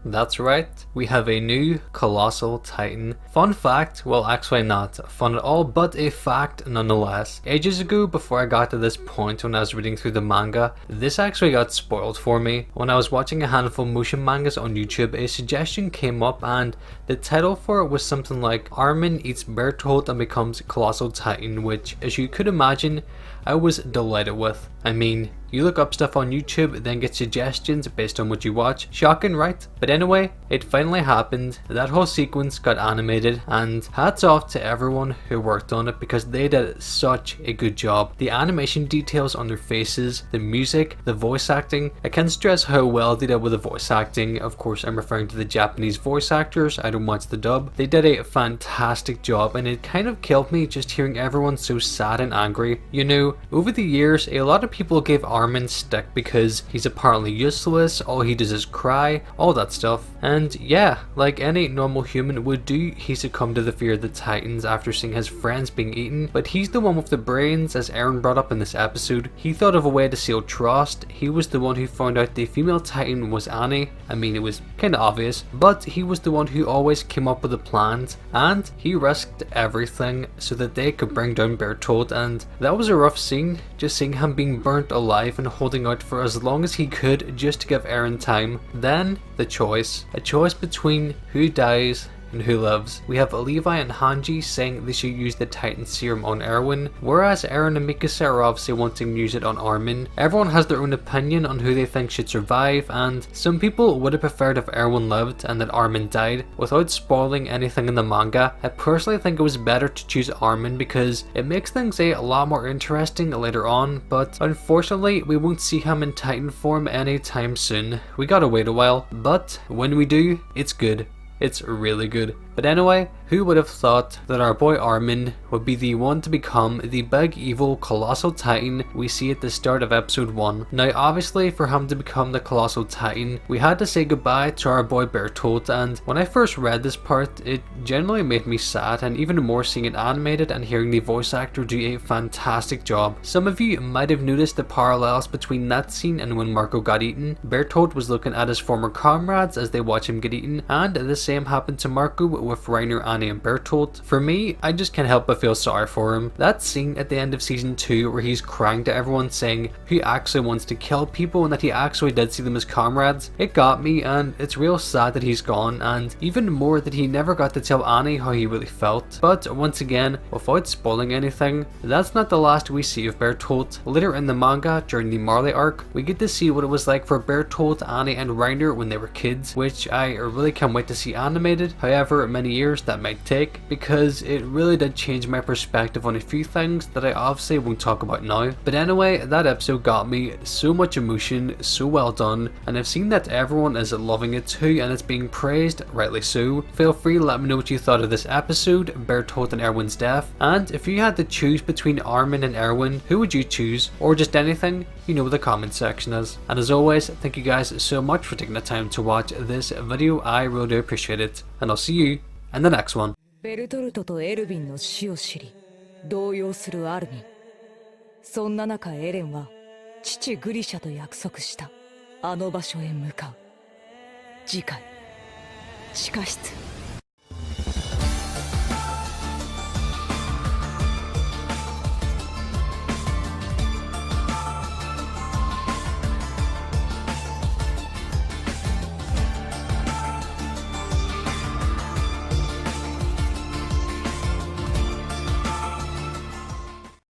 That's right, we have a new Colossal Titan. Fun fact, well actually not fun at all, but a fact nonetheless. Ages ago, before I got to this point when I was reading through the manga, this actually got spoiled for me. When I was watching a handful of motion mangas on YouTube, a suggestion came up and the title for it was something like Armin eats Bertolt and becomes Colossal Titan, which, as you could imagine, I was delighted with. I mean, you look up stuff on YouTube, then get suggestions based on what you watch. Shocking, right? But anyway, it finally happened. That whole sequence got animated, and hats off to everyone who worked on it because they did such a good job. The animation details on their faces, the music, the voice acting. I can't stress how well they did with the voice acting. Of course, I'm referring to the Japanese voice actors. I don't watch the dub. They did a fantastic job, and it kind of killed me just hearing everyone so sad and angry. You know, over the years, a lot of people gave Armin stick because he's apparently useless, all he does is cry, all that stuff. And yeah, like any normal human would do, he succumbed to the fear of the Titans after seeing his friends being eaten. But he's the one with the brains, as Eren brought up in this episode. He thought of a way to seal trust. He was the one who found out the female Titan was Annie. I mean, it was kinda obvious, but he was the one who always came up with the plans, and he risked everything so that they could bring down Bertolt. And that was a rough scene, just seeing him being burnt alive and holding out for as long as he could just to give Eren time. Then the choice. A choice between who dies and who lives. We have Levi and Hanji saying they should use the Titan serum on Erwin, whereas Eren and Mikasa are obviously wanting to use it on Armin. Everyone has their own opinion on who they think should survive, and some people would have preferred if Erwin lived and that Armin died. Without spoiling anything in the manga, I personally think it was better to choose Armin because it makes things a lot more interesting later on, but unfortunately we won't see him in Titan form anytime soon. We gotta wait a while, but when we do, it's good. It's really good. But anyway, who would have thought that our boy Armin would be the one to become the big evil Colossal Titan we see at the start of episode 1. Now obviously for him to become the Colossal Titan, we had to say goodbye to our boy Bertolt, and when I first read this part, it genuinely made me sad, and even more seeing it animated and hearing the voice actor do a fantastic job. Some of you might have noticed the parallels between that scene and when Marco got eaten. Bertolt was looking at his former comrades as they watch him get eaten, and the same happened to Marco with Reiner, Annie and Bertolt. For me, I just can't help but feel sorry for him. That scene at the end of season 2 where he's crying to everyone saying he actually wants to kill people and that he actually did see them as comrades, it got me, and it's real sad that he's gone, and even more that he never got to tell Annie how he really felt. But once again, without spoiling anything, that's not the last we see of Bertolt. Later in the manga, during the Marley arc, we get to see what it was like for Bertolt, Annie and Reiner when they were kids, which I really can't wait to see animated. However many years that might take, because it really did change my perspective on a few things that I obviously won't talk about now. But anyway, that episode got me so much emotion, so well done, and I've seen that everyone is loving it too, and it's being praised, rightly so. Feel free to let me know what you thought of this episode, Bertolt and Erwin's death, and if you had to choose between Armin and Erwin, who would you choose, or just anything, you know where the comment section is. And as always, thank you guys so much for taking the time to watch this video, I really do appreciate it, and I'll see you in the next one. ベルトルトとエルヴィンの死を知り動揺するアルミン。そんな中エレンは父グリシャと約束したあの場所へ向かう。次回地下室。